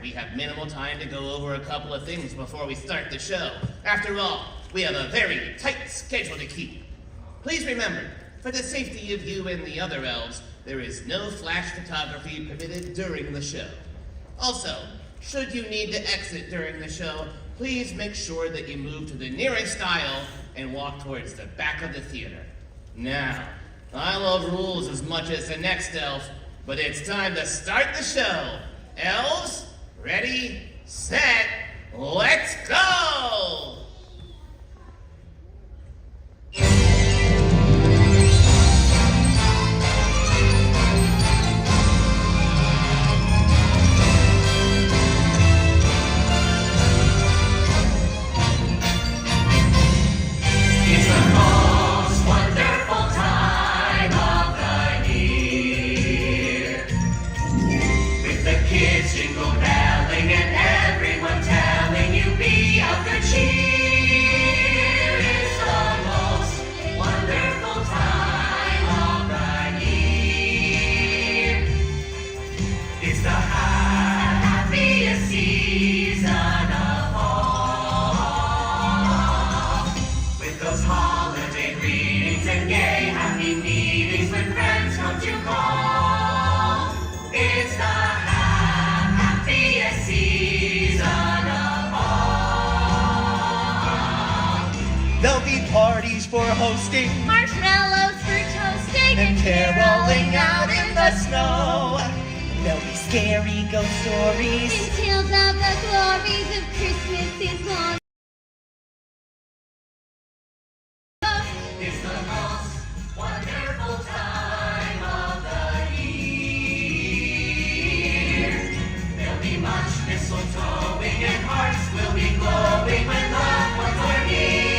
we have minimal time to go over a couple of things before we start the show. After all, we have a very tight schedule to keep. Please remember, for the safety of you and the other elves, there is no flash photography permitted during the show. Also, should you need to exit during the show, please make sure that you move to the nearest aisle and walk towards the back of the theater. Now, I love rules as much as the next elf, but it's time to start the show. Elves, ready, set, let's go! For hosting, marshmallows for toasting, and caroling out in the snow. There'll be scary ghost stories and tales of the glories of Christmas is long. It's the most wonderful time of the year. There'll be much mistletoeing and hearts will be glowing when loved ones are near.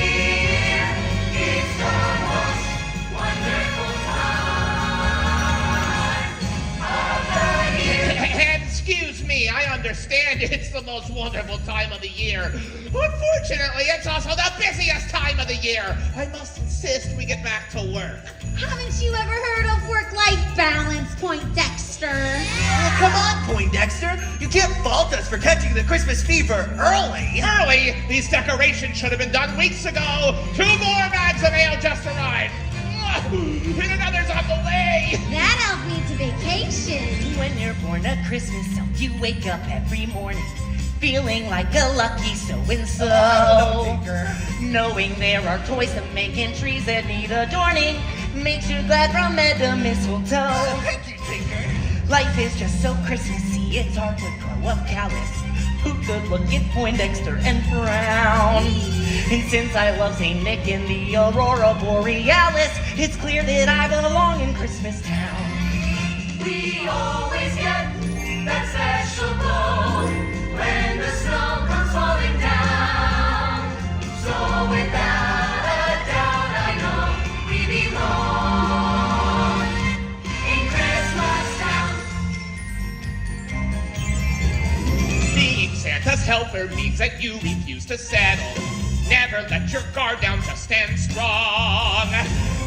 Excuse me, I understand it's the most wonderful time of the year. Unfortunately, it's also the busiest time of the year. I must insist we get back to work. Haven't you ever heard of work-life balance, Poindexter? Well, come on, Poindexter. You can't fault us for catching the Christmas fever early. Early? These decorations should have been done weeks ago. 2 more bags of ale just arrived. And another's on the way. That elf needs a vacation. When you're born a Christmas elf, you wake up every morning feeling like a lucky so-and-so. Knowing there are toys to make and trees that need adorning makes you glad from head to mistletoe. Thank you, Tinker. Life is just so Christmassy, it's hard to grow up callous. Who could look at Poindexter and frown? And since I love St. Nick and the Aurora Borealis, it's clear that I belong in Christmas Town. We always get that special glow when the snow comes falling down. So without a doubt, I know we belong in Christmas Town. Being Santa's helper means that you refuse to settle. Never let your guard down, just stand strong.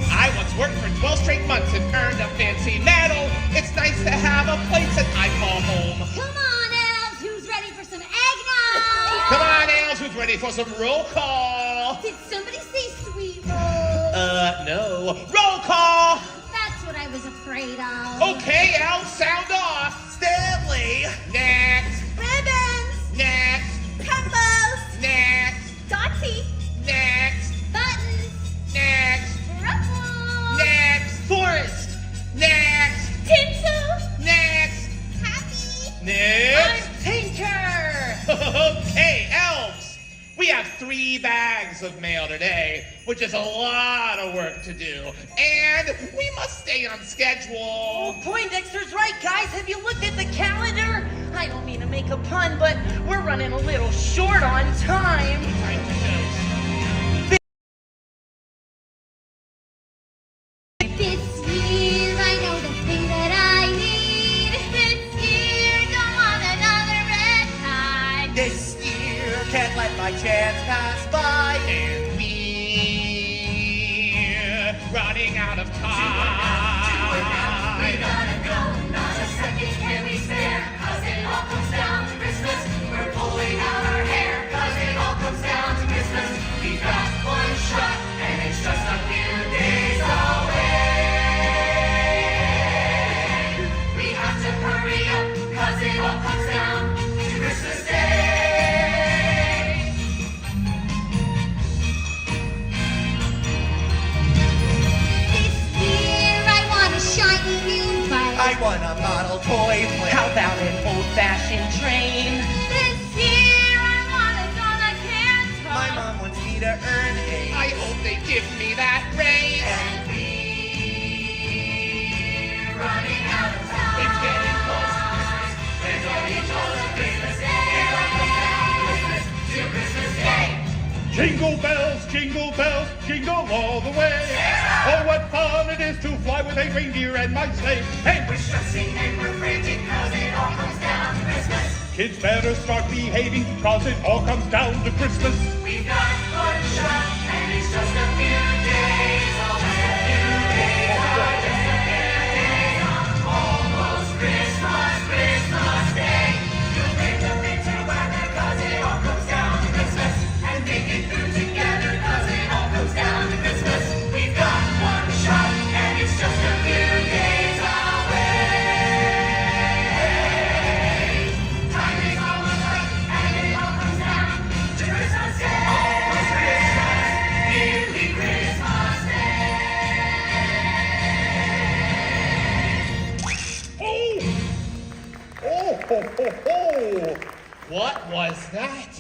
I once worked for 12 straight months and earned a fancy medal. It's nice to have a place that I call home. Come on, elves, who's ready for some eggnog? Come on, elves, who's ready for some roll call? Did somebody say sweet rolls? No. Roll call! That's what I was afraid of. Okay, elves, sound off. Stanley. Next. Ribbons! Next. Combos! Next. Dotsie! Next. Buttons! Next. Ruffles! Next. Forest. Next. Tinsel! Next. Happy! Next. Tinker! Okay, elves. We have 3 bags of mail today, which is a lot of work to do. And we must stay on schedule. Oh, Poindexter's right, guys. Have you looked at the calendar? I don't mean to make a pun, but we're running a little short on time. Time to go. This year I know the thing that I need. This year don't want another red tide. This year can't let my chance pass by. And we're running out of time. We gotta go, not a second can we spare, 'cause it all comes down to Christmas toy? How about an old-fashioned train? This year I want a doll that can talk. My mom wants me to earn a. I hope they give me that raise. And we're running out of time. It's getting close to Christmas. There's only just a Christmas Day. It all comes down to Christmas, to Christmas Day. Jingle bells, jingle all the way. Oh, what fun it is to fly with a reindeer and my sleigh. Hey, We're stressing and we're frantic 'cause it all comes down to Christmas. kids better start behaving, 'cause it all comes down to Christmas. We've got one shot and it's just a few days. Oh, just a few days. Oh, just a few days. Almost Christmas, Christmas Day. You'll make the winter weather 'cause it all comes down to Christmas. And make it through together 'cause it all comes down to Christmas. We've got one shot and it's just a few days away. Time is almost up and it all comes down to Christmas Day. Almost Christmas, nearly Christmas Day. Oh, ho, ho, ho. What was that?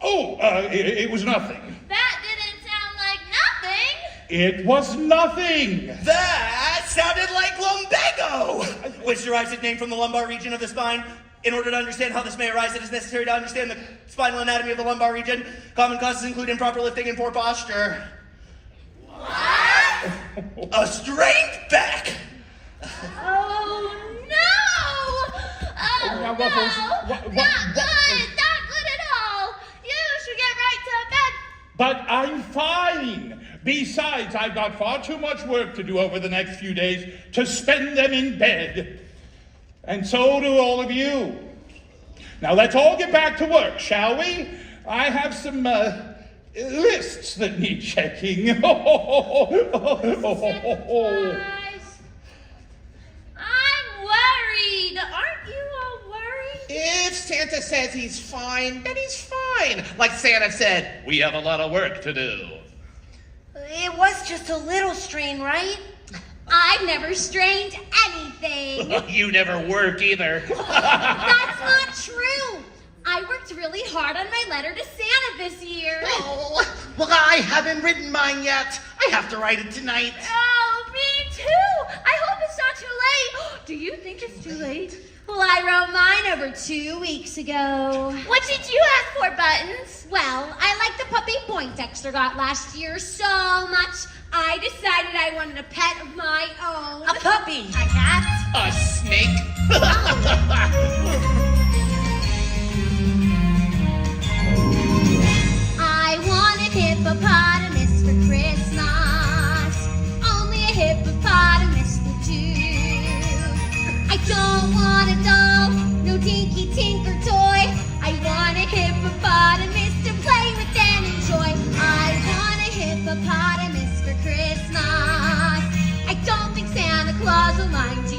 Oh, it was nothing. That didn't sound like nothing. It was nothing. That sounded like lumbago, which derives its name from the lumbar region of the spine. In order to understand how this may arise, it is necessary to understand the spinal anatomy of the lumbar region. Common causes include improper lifting and poor posture. What? A strained back. Oh no! Oh Now, no! Ruffles, Not good! Not good at all! You should get right to bed! But I'm fine. Besides, I've got far too much work to do over the next few days to spend them in bed. And so do all of you. Now let's all get back to work, shall we? I have some lists that need checking. Guys, I'm worried. Aren't you all worried? If Santa says he's fine, then he's fine. Like Santa said, we have a lot of work to do. It was just a little strain, right? I've never strained anything. You never work either. That's not true. I worked really hard on my letter to Santa this year. Oh, well, I haven't written mine yet. I have to write it tonight. Oh, me too. I hope it's not too late. Do you think it's too late? Well, I wrote mine over 2 weeks ago. What did you ask for, Buttons? Well, I liked the puppy Poindexter got last year so much, I decided I wanted a pet of my own. A puppy. A cat? A snake? I want a hippopotamus for Christmas. Only a hippopotamus will do. I don't want a doll, no dinky tinker toy. I want a hippopotamus to play with and enjoy. I want a hippopotamus for Christmas. I don't think Santa Claus will mind you.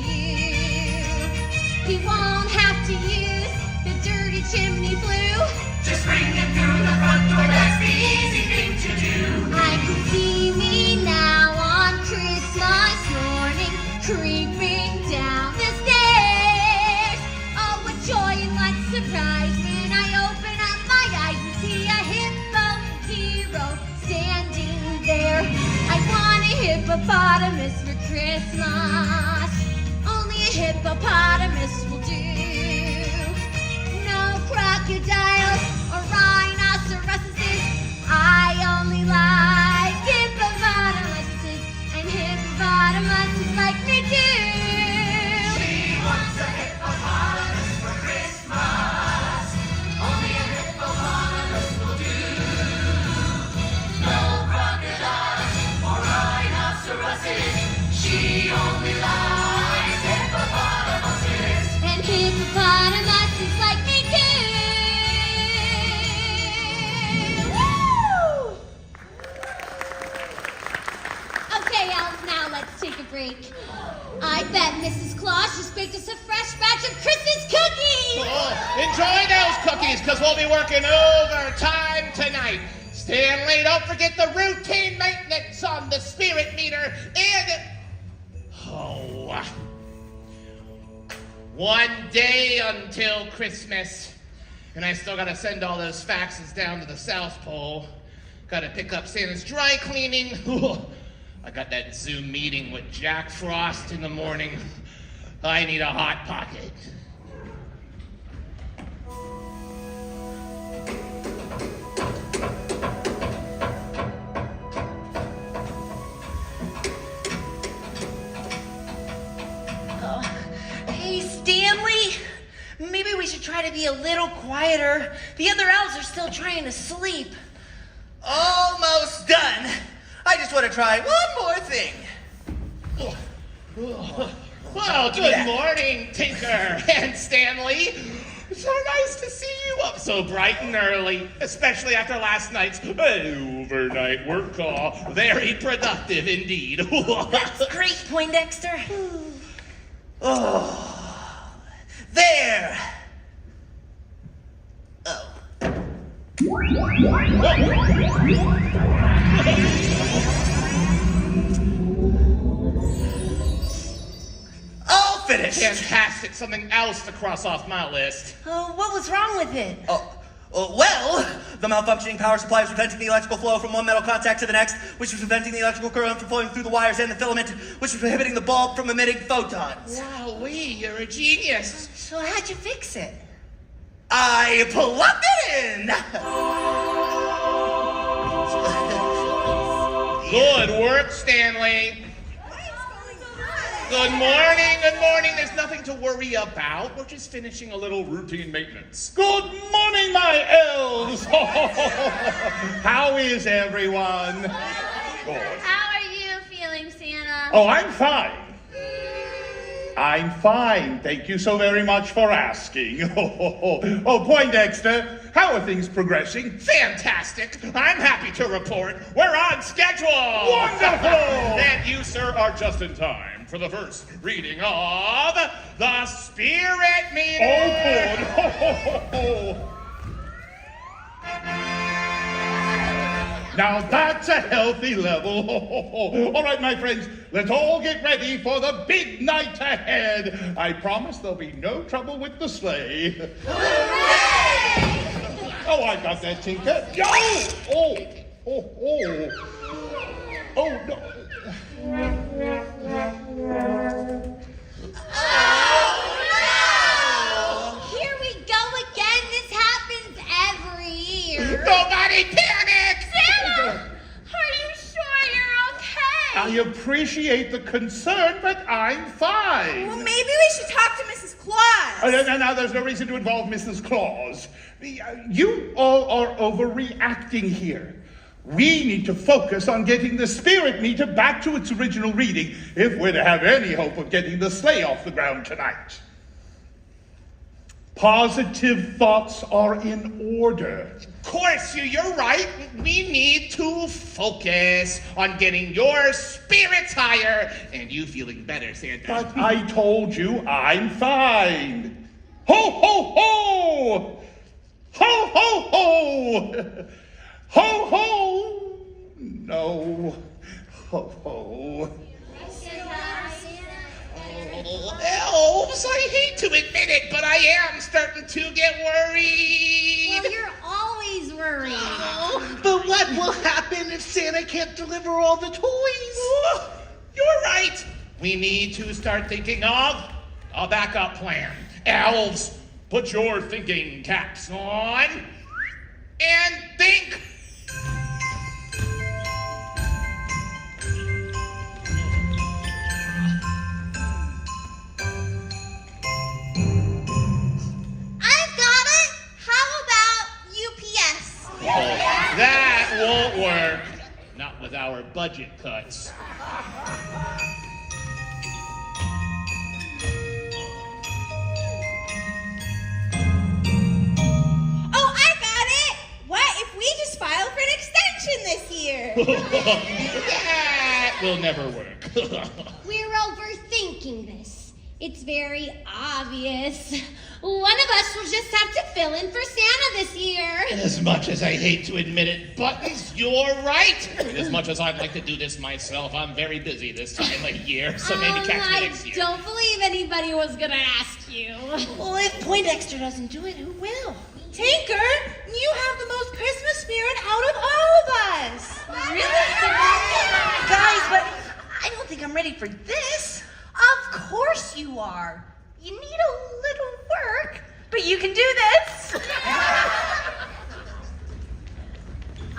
He won't have to use the dirty chimney flue. Just bring it through the front door, that's the easy thing to do. I can see me now on Christmas morning, creeping down the stairs. Oh, what joy and what surprise when I open up my eyes and see a hippo hero standing there. I want a hippopotamus for Christmas. Only a hippopotamus will do. No crocodiles or rhinoceroses. I only like hippopotamuses, and hippopotamuses like me too. She wants a hippopotamus for Christmas. Only a hippopotamus will do. No crocodiles or rhinoceroses. She only likes hippopotamuses. And hippopotamuses like me too. Woo! Okay, Elves, now let's take a break. I bet Mrs. Claus just baked us a fresh batch of Christmas cookies. Oh, enjoy those cookies, because we'll be working overtime tonight. Stanley, don't forget the routine maintenance on the spirit meter and... Oh... 1 day until Christmas. And I still gotta send all those faxes down to the South Pole. Gotta pick up Santa's dry cleaning. I got that Zoom meeting with Jack Frost in the morning. I need a hot pocket. Hey, Stanley. Maybe we should try to be a little quieter. The other elves are still trying to sleep. Almost done. I just want to try one more thing. Well, good morning, Tinker and Stanley. So nice to see you up so bright and early, especially after last night's overnight work call. Very productive indeed. That's great, Poindexter. Oh, there. Oh. All finished. Fantastic. Something else to cross off my list. What was wrong with it? Well, the malfunctioning power supply was preventing the electrical flow from one metal contact to the next, which was preventing the electrical current from flowing through the wires and the filament, which was prohibiting the bulb from emitting photons. Wowee, you're a genius. So how'd you fix it? I plugged it in! Good work, Stanley. Good morning, good morning. There's nothing to worry about. We're just finishing a little routine maintenance. Good morning, my elves. How is everyone? Good. How are you feeling, Santa? Oh, I'm fine. I'm fine. Thank you so very much for asking. Oh, Poindexter, how are things progressing? Fantastic. I'm happy to report we're on schedule. Wonderful. And you, sir, are just in time for the first reading of the Spirit Meter. Oh, good. Now that's a healthy level. All right, my friends, let's all get ready for the big night ahead. I promise there'll be no trouble with the sleigh. Hooray! Oh, I got that, Tinker. Oh, no. Oh, no! Here we go again. This happens every year. Nobody panic! Santa, are you sure you're okay? I appreciate the concern, but I'm fine. Well, maybe we should talk to Mrs. Claus. Now, there's no reason to involve Mrs. Claus. You all are overreacting here. We need to focus on getting the Spirit Meter back to its original reading if we're to have any hope of getting the sleigh off the ground tonight. Positive thoughts are in order. Of course, you're right. We need to focus on getting your spirits higher and you feeling better, Santa. But I told you I'm fine. Ho, ho, ho! Ho, ho, ho! Ho, ho! No. Ho, ho. Oh, elves, I hate to admit it, but I am starting to get worried. Well, you're always worried. But what will happen if Santa can't deliver all the toys? Oh, you're right. We need to start thinking of a backup plan. Elves, put your thinking caps on and think. I've got it. How about UPS? Oh, that won't work. Not with our budget cuts. Oh, I got it. What if we just file for an extension this year? That will never work. We're overthinking this. It's very obvious. One of us will just have to fill in for Santa this year. As much as I hate to admit it, Buttons, you're right. As much as I'd like to do this myself, I'm very busy this time of year, so maybe catch me I next year. don't believe anybody was gonna ask you. Well, if Poindexter doesn't do it, who will? Tinker, you have the most Christmas spirit out of all of us. Really? Guys, but I don't think I'm ready for this. Of course you are. You need a little work, but you can do this.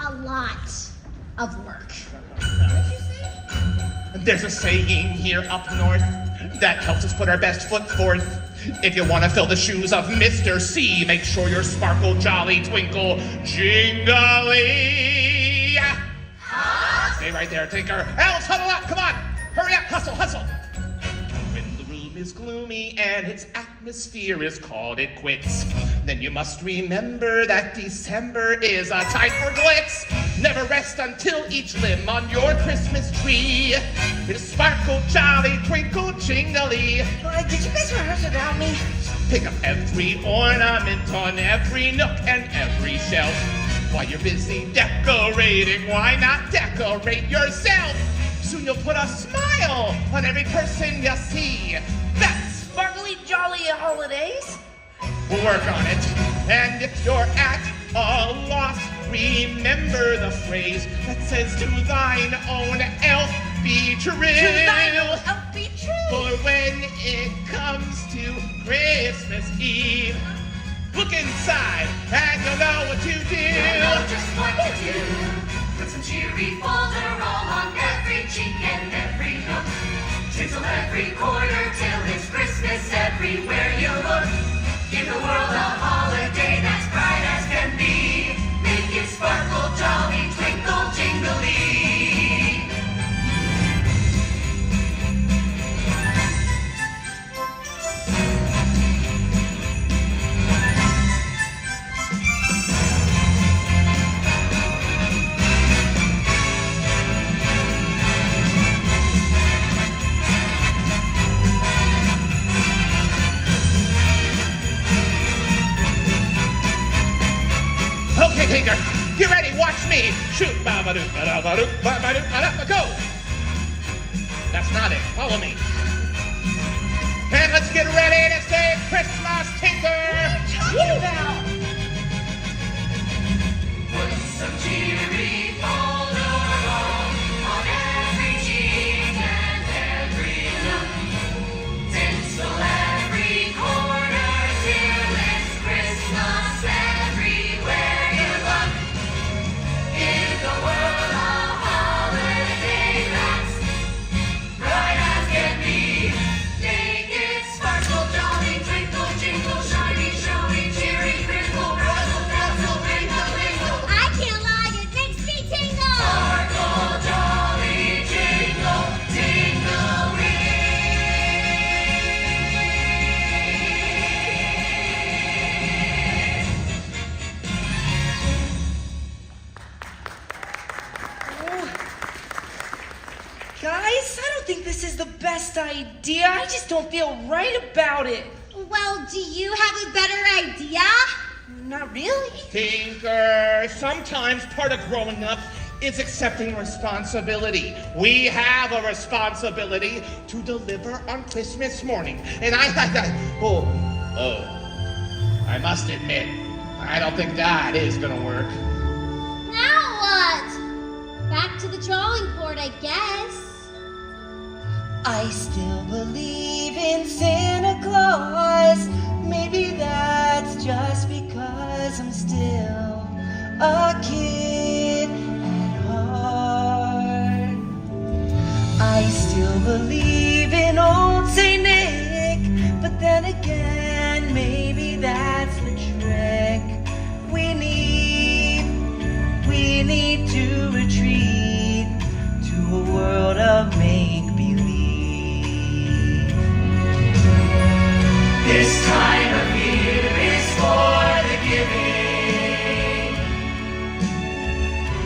A lot of work. There's a saying here up north that helps us put our best foot forth. If you want to fill the shoes of Mr. C, make sure your sparkle, jolly, twinkle, jingly. Stay right there, Tinker. Elves, huddle up, come on. Hurry up, hustle, hustle. When the room is gloomy and its atmosphere is called it quits, then you must remember that December is a time for glitz. Never rest until each limb on your Christmas tree is sparkle, jolly, twinkle, jingly. Did you guys rehearse without me? Pick up every ornament on every nook and every shelf. While you're busy decorating, why not decorate yourself? Soon you'll put a smile on every person you see. That's Sparkly, jolly holidays. We'll work on it. And if you're at a loss, remember the phrase that says, to thine own elf be true. To thine own elf be true. For when it comes to Christmas Eve, look inside and you'll know what to do. You'll know just what to do. Put some cheery folderol on every cheek and every nook. Tinsel every corner till it's Christmas everywhere you look. Give the world a holiday that's bright as can be. Make it sparkle, jolly, twinkle, jingly. Okay, Tinker, get ready, watch me. Shoot, ba-ba-doo, ba-da-ba-doo, ba-ba-doo, ba-da-ba, go. That's not it, follow me. And let's get ready to say Christmas, Tinker. What about? Put some cheery folderol on every cheek and every nook. Tinsel every corner till it's Christmas everywhere you look. Give the world a holiday that's bright as can be. Make it sparkle, jolly, twinkle, jingle, shiny, showy, cheery, crinkle, razzle, dazzle, twinkle, twinkle. I can't lie, it makes me tingle. Sparkle, jolly, jingle, Guys, I don't think this is the best idea. I just don't feel right about it. Well, do you have a better idea? Not really. Tinker, sometimes part of growing up is accepting responsibility. We have a responsibility to deliver on Christmas morning. And I must admit, I don't think that is gonna work. Now what? Back to the drawing board, I guess. I still believe in Santa Claus. Maybe that's just because I'm still a kid at heart. I still believe in old Saint Nick, but then again, maybe that's the trick. We need to retreat to a world of make-believe. This time of year is for the giving.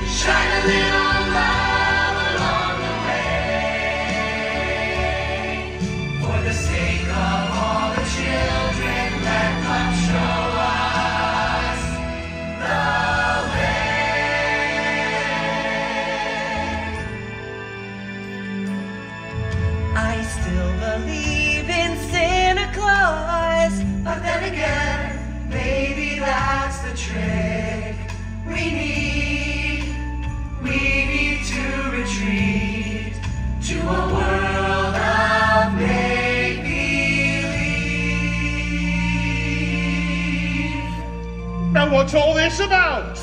Shine a little love along the way. For the sake of all the children, let Now what's all this about?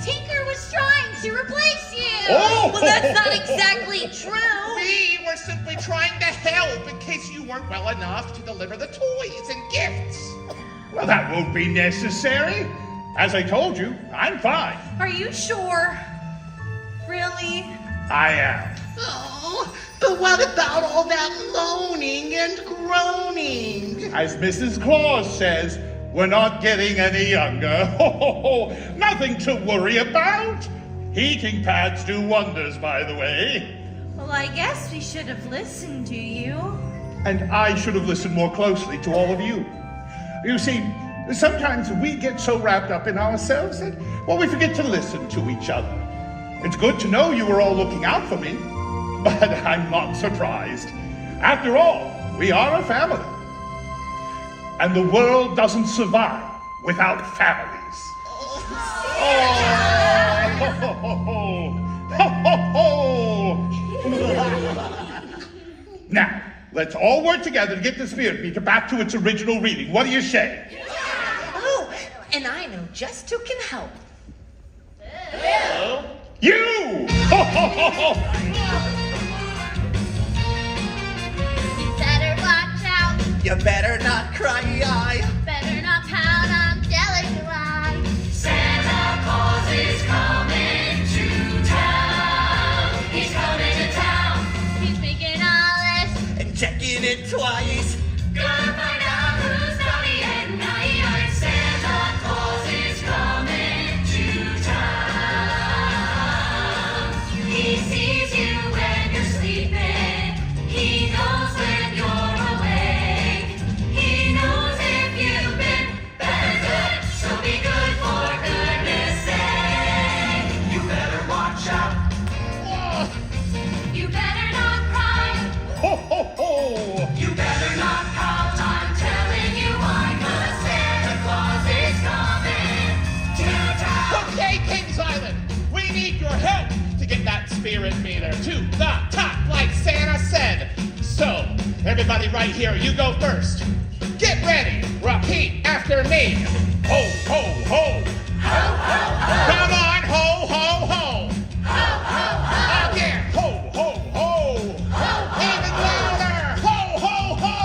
Tinker was trying to replace you. Oh! Well, that's not exactly true. We were simply trying to help in case you weren't well enough to deliver the toys and gifts. Well, that won't be necessary. As I told you, I'm fine. Are you sure? Really? I am. Oh, but what about all that moaning and groaning? As Mrs. Claus says, we're not getting any younger. Nothing to worry about. Heating pads do wonders, by the way. Well, I guess we should have listened to you. And I should have listened more closely to all of you. You see, sometimes we get so wrapped up in ourselves that, well, we forget to listen to each other. It's good to know you were all looking out for me, but I'm not surprised. After all, we are a family. And the world doesn't survive without families. Now, let's all work together to get the spirit meter back to its original reading. What do you say? Oh, and I know just who can help. You! You better watch out. You better not cry. Better not pout. I'm telling you why. Santa Claus is coming to town. He's coming to town. He's making a list. And checking it twice. Gonna find out who's naughty and nice. Santa Claus is coming to town. He sees you when you're sleeping. He knows when you're awake. He knows if you've been bad or good. So be good for goodness sake. You better watch out. You better not cry. Ho, ho, ho! You better not pout, I'm telling you why, 'cause Santa Claus is coming to town. Okay, Kings Island, we need your help to get that spirit meter to the top, like Santa said. So, everybody right here, you go first. Get ready. Repeat after me. Ho, ho, ho. Ho, ho, ho, Come on, ho, ho, ho. ho, ho, ho, Again, ho, ho, ho. Even louder. Ho, ho, ho.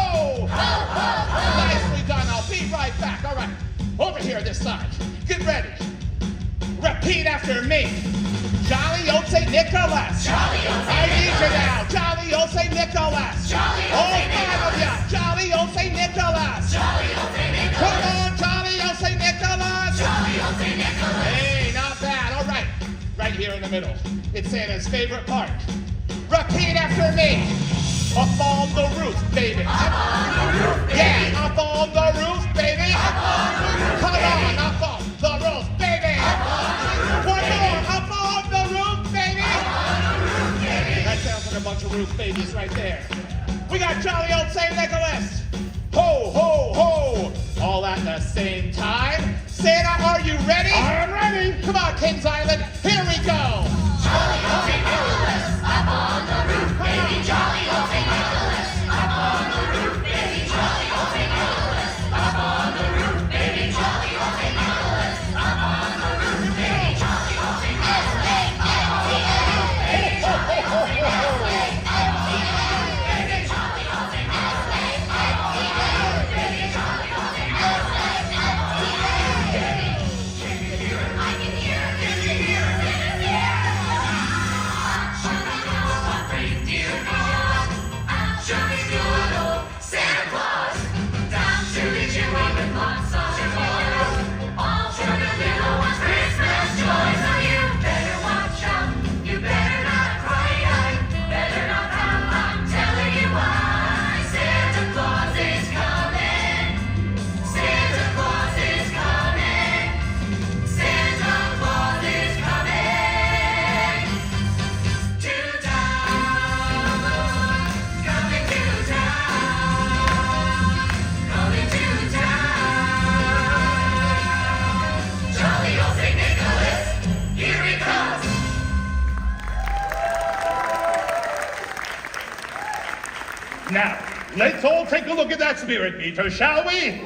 Nicely done. I'll be right back. All right. Over here, this side. Get ready. Repeat after me. Jolly old St. Nicholas. Jolly old St. I need you now. Jolly old St. Nicholas. Jolly old All St. five of ya. Jolly old St. Nicholas. Jolly old St. Nicholas. Come on, Jolly old St. Nicholas. Jolly old St. Nicholas. Hey, not bad. All right. Right here in the middle. It's Santa's favorite part. Repeat after me. Up on the roof, baby. Up on the roof, baby. Yeah, up on the roof, baby. Up on the roof, Come baby. on, up on the roof, baby. Up on the roof, One baby. more, up on the roof, baby. Up on the roof, baby. That sounds like a bunch of roof babies right there. We got jolly old St. Nicholas. Ho, ho, ho. All at the same time. Santa, are you ready? I'm ready. Come on, Kings Island. Here we go. Jolly old St. Nicholas. Up on the roof, baby. Jolly old St. Nicholas. Up on the roof, baby. Jolly old St. Nicholas. Up on the roof, baby. Jolly old St. Nicholas. Up on the roof, baby. Jolly old St. Nicholas. Santa Claus, down to the chimney with lots of toys. All for the little ones' Christmas joys. Now you better watch out, you better not cry, better not pout. I'm telling you why. Santa Claus is coming. Santa Claus is coming. Santa Claus is coming to town. Coming to town. Coming to town. Jolly old St. Nicholas, here he comes. Now, let's all take a look at that spirit meter, shall we?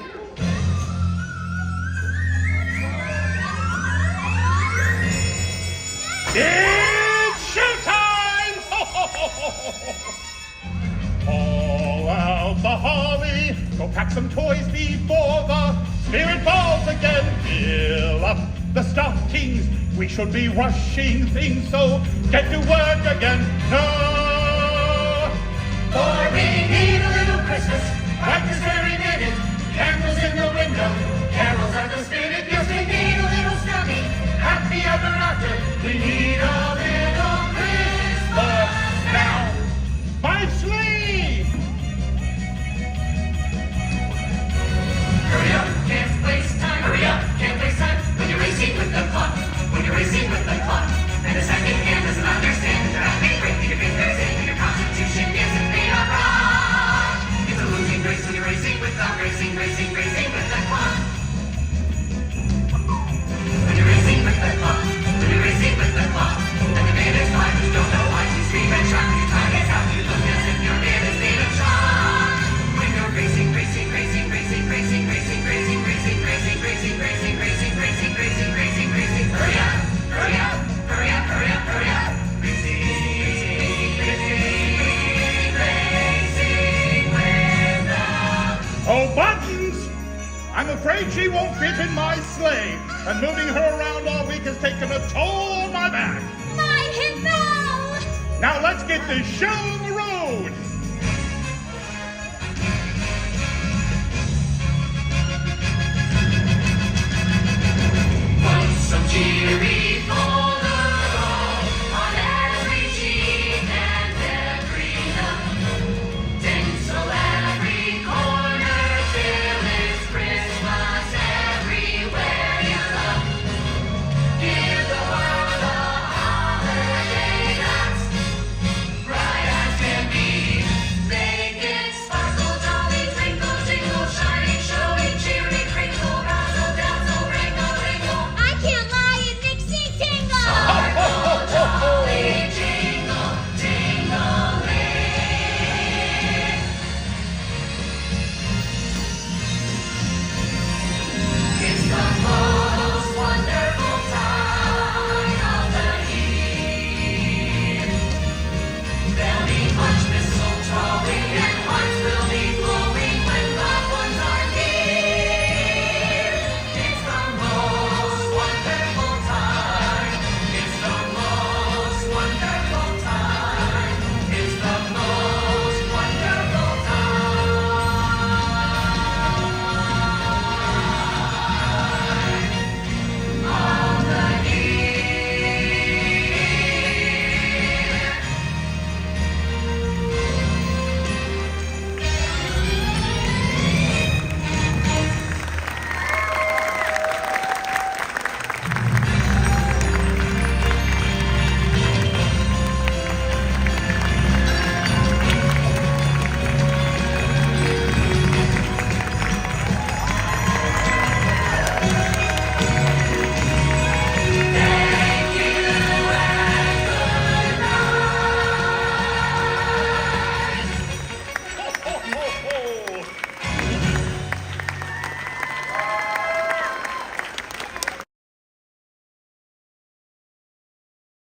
pack some toys before the spirit falls again. Fill up the stockings, we should be rushing things, so get to work again. No! For we need a little Christmas, right this very minute. Candles in the window, carols at the spinet. Yes, we need a little stocking, happy ever after. We need a little Christmas now. My sleeve! Hurry up, can't waste time. Hurry up, can't waste time. When you're racing with the clock, when you're racing with the clock, and the second hand doesn't understand. You're happy, breaking your fingers in, and your constitution isn't made of rock. It's a losing race when you're racing with the racing with the clock. When you're racing with the clock, when you're racing with the clock, and the man is blind, you don't know why. You scream and shout, your time is out. You look as if your man is made of chalk. When you're racing. Hurry up, hurry up, hurry up, hurry up, hurry up. Racing with the... Oh, Buttons! I'm afraid she won't fit in my sleigh, and moving her around all week has taken a toll on my back. My hip, no! Now let's get this show on the road.